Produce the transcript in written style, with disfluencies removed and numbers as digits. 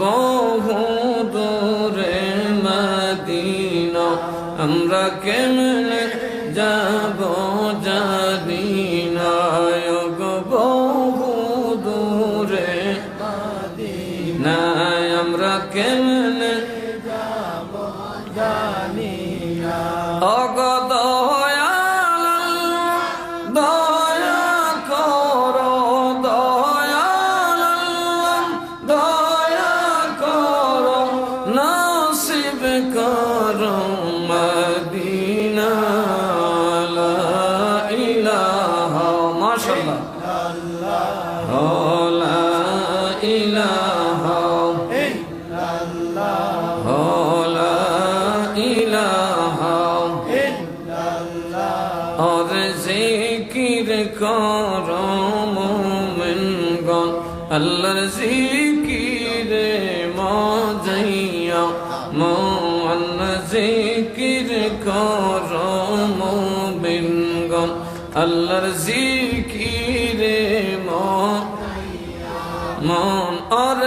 বহু দূরে মদিনা আমরা কেমনে যাব জানি না গো বহু দূরে মদিনা আমরা কেমনে যাব জানি না ওগো দয়াল দয়া করো দয়াল দয়া করো নসিব করো মদিনা লা ইলাহা মাশাআল্লাহ লা ইলাহা ইল্লাল্লাহ লা ইলাহা ইল্লাল্লাহ আর জিকির করো মুমিনগণ আল্লাহর জিকিরে মজাইয়া মুআন্না জিকির করো মুমিনগণ আল্লাহর জিকিরে মন আর